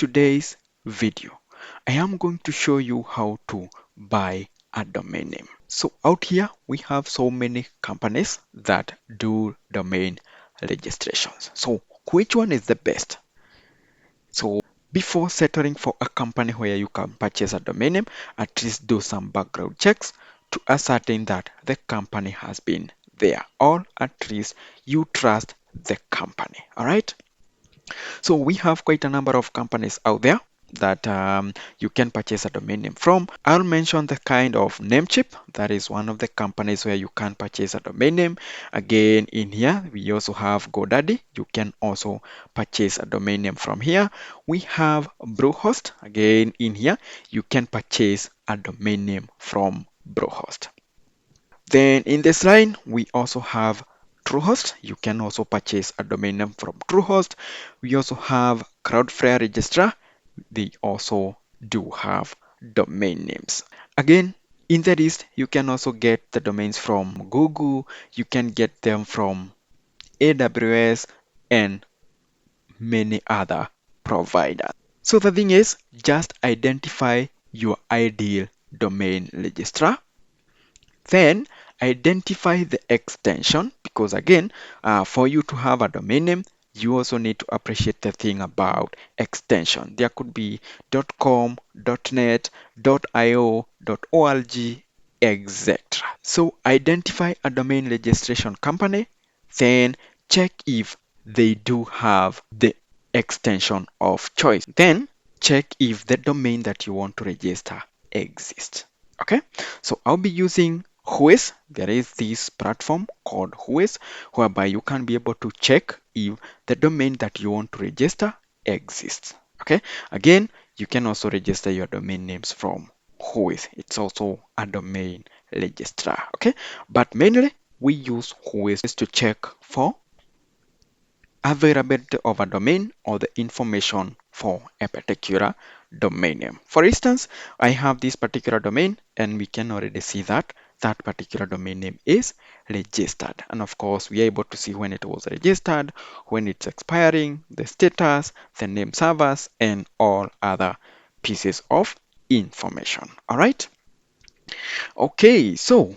today's video, I am going to show you how to buy a domain name. So out here, we have so many companies that do domain registrations. So which one is the best? So before settling for a company where you can purchase a domain name, at least do some background checks to ascertain that the company has been there, or at least you trust the company. All right. So we have quite a number of companies out there that you can purchase a domain name from. I'll mention the kind of Namecheap. That is one of the companies where you can purchase a domain name. Again, in here, we also have GoDaddy. You can also purchase a domain name from here. We have Bluehost. Again, in here, you can purchase a domain name from Bluehost. Then in this line, we also have Truehost. You can also purchase a domain name from Truehost. We also have Cloudflare registrar. They also do have domain names. Again, in the list, you can also get the domains from Google. You can get them from AWS and many other providers. So the thing is, just identify your ideal domain registrar. Then identify the extension, because again, for you to have a domain name, you also need to appreciate the thing about extension. There could be .com, .net, .io, .org, etc. So identify a domain registration company, then check if they do have the extension of choice. Then check if the domain that you want to register exists. Okay, so I'll be using Whois. There is this platform called Whois, whereby you can be able to check if the domain that you want to register exists. Okay, again, you can also register your domain names from Whois. It's also a domain registrar. Okay, but mainly we use Whois to check for availability of a domain or the information for a particular domain name. For instance, I have this particular domain and we can already see that that particular domain name is registered. And of course, we are able to see when it was registered, when it's expiring, the status, the name servers, and all other pieces of information. All right. Okay, so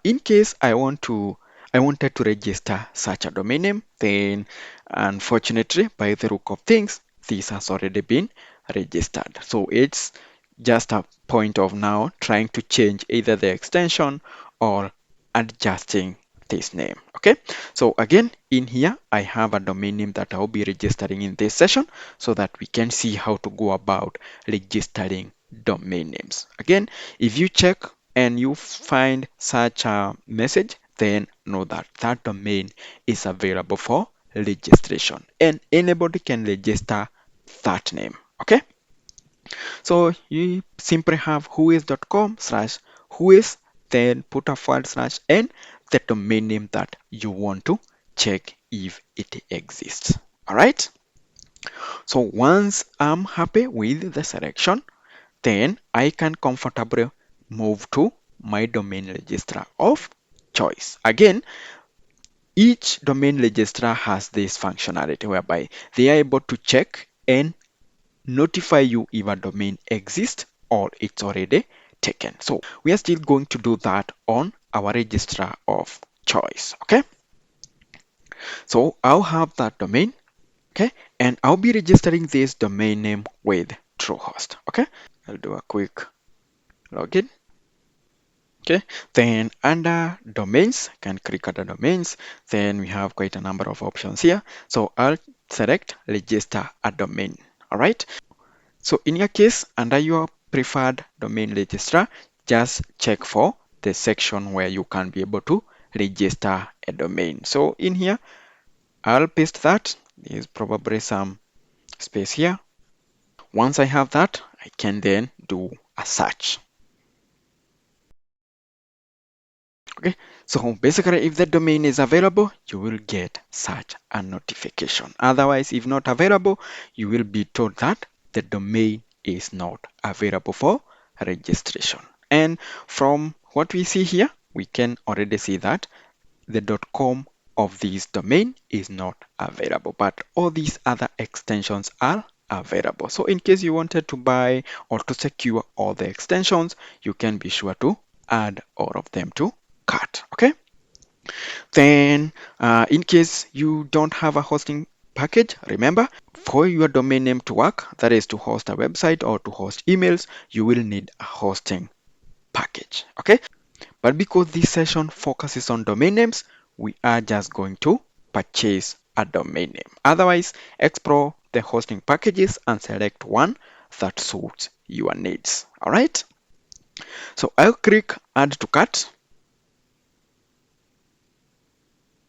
in case I wanted to register such a domain name, then unfortunately, by the look of things, this has already been registered. So it's just a point of now trying to change either the extension or adjusting this name. Okay, so again, in here, I have a domain name that I'll be registering in this session so that we can see how to go about registering domain names. Again, if you check and you find such a message, then know that that domain is available for registration and anybody can register that name. Okay, so you simply have whois.com/whois, then put a / and the domain name that you want to check if it exists. All right, so once I'm happy with the selection, then I can comfortably move to my domain registrar of choice. Again, each domain registrar has this functionality whereby they are able to check and notify you if a domain exists or it's already taken. So we are still going to do that on our registrar of choice. Okay, so I'll have that domain. Okay, and I'll be registering this domain name with Truehost. Okay, I'll do a quick login. Okay, then under domains, I can click other domains. Then we have quite a number of options here. So I'll select register a domain. All right. So in your case, under your preferred domain registrar, just check for the section where you can be able to register a domain. So in here, I'll paste that. There's probably some space here. Once I have that, I can then do a search. Okay, so basically if the domain is available, you will get such a notification. Otherwise, if not available, you will be told that the domain is not available for registration. And from what we see here, we can already see that the .com of this domain is not available, but all these other extensions are available. So in case you wanted to buy or to secure all the extensions, you can be sure to add all of them to cart. Okay. Then in case you don't have a hosting package, remember, for your domain name to work, that is to host a website or to host emails, you will need a hosting package. Okay. But because this session focuses on domain names, we are just going to purchase a domain name. Otherwise, explore the hosting packages and select one that suits your needs. All right. So I'll click add to cart.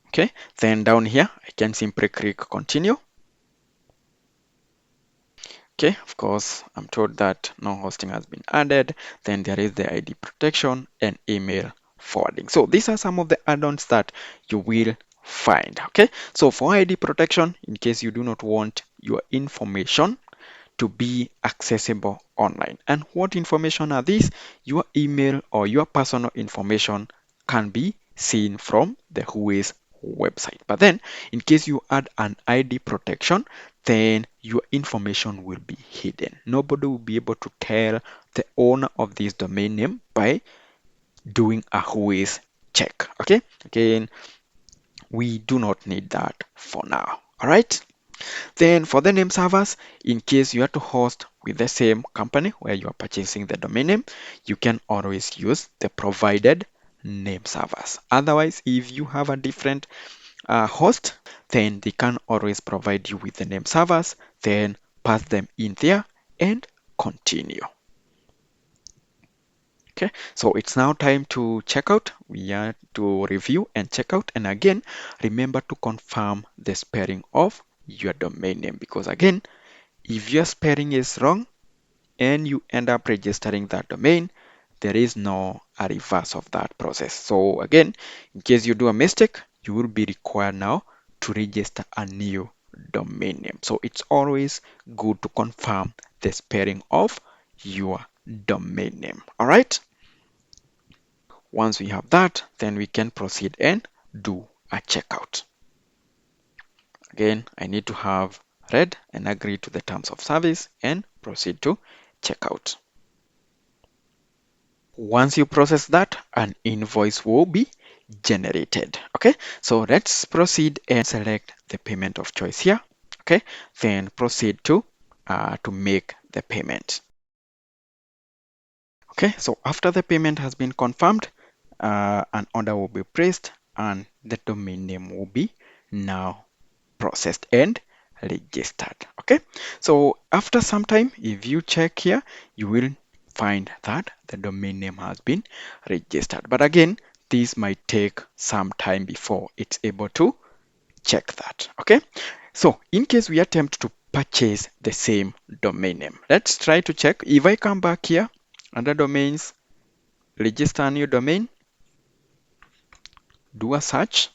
Okay. Then down here, I can simply click continue. Okay, of course, I'm told that no hosting has been added. Then there is the ID protection and email forwarding. So these are some of the add-ons that you will find. Okay, so for ID protection, in case you do not want your information to be accessible online. And what information are these? Your email or your personal information can be seen from the Whois website. But then, in case you add an ID protection, then your information will be hidden. Nobody will be able to tell the owner of this domain name by doing a Whois check. Okay, again, we do not need that for now. All right. Then for the name servers, in case you are to host with the same company where you are purchasing the domain name, you can always use the provided name servers. Otherwise, if you have a different host, then they can always provide you with the name servers, then pass them in there and continue. Okay, so it's now time to check out. We are to review and check out. And again, remember to confirm the spelling of your domain name, because again, if your spelling is wrong and you end up registering that domain, there is no a reverse of that process. So again, in case you do a mistake, you will be required now to register a new domain name. So it's always good to confirm the spelling of your domain name. All right. Once we have that, then we can proceed and do a checkout. Again, I need to have read and agree to the terms of service and proceed to checkout. Once you process that, an invoice will be generated. Okay, so let's proceed and select the payment of choice here. Okay, then proceed to make the payment. Okay, so after the payment has been confirmed, an order will be placed and the domain name will be now processed and registered. Okay, so after some time, if you check here, you will find that the domain name has been registered. But again, this might take some time before it's able to check that. Okay, so in case we attempt to purchase the same domain name, let's try to check. If I come back here under domains, register a new domain, do a search.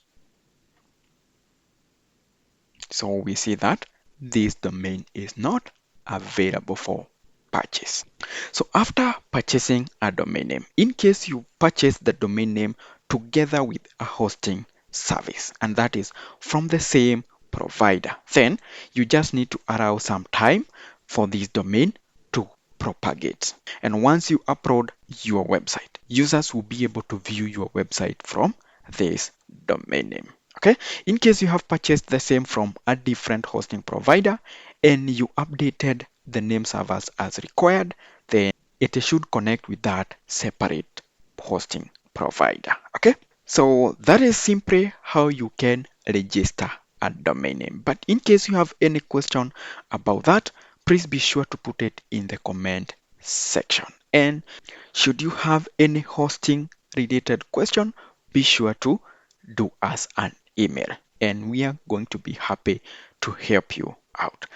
So we see that this domain is not available for purchase. So after purchasing a domain name, in case you purchase the domain name together with a hosting service, and that is from the same provider, then you just need to allow some time for this domain to propagate. And once you upload your website, users will be able to view your website from this domain name. Okay, in case you have purchased the same from a different hosting provider and you updated the name servers as required, then it should connect with that separate hosting provider. Okay, so that is simply how you can register a domain name. But in case you have any question about that, please be sure to put it in the comment section. And should you have any hosting related question, be sure to do us an email and we are going to be happy to help you out.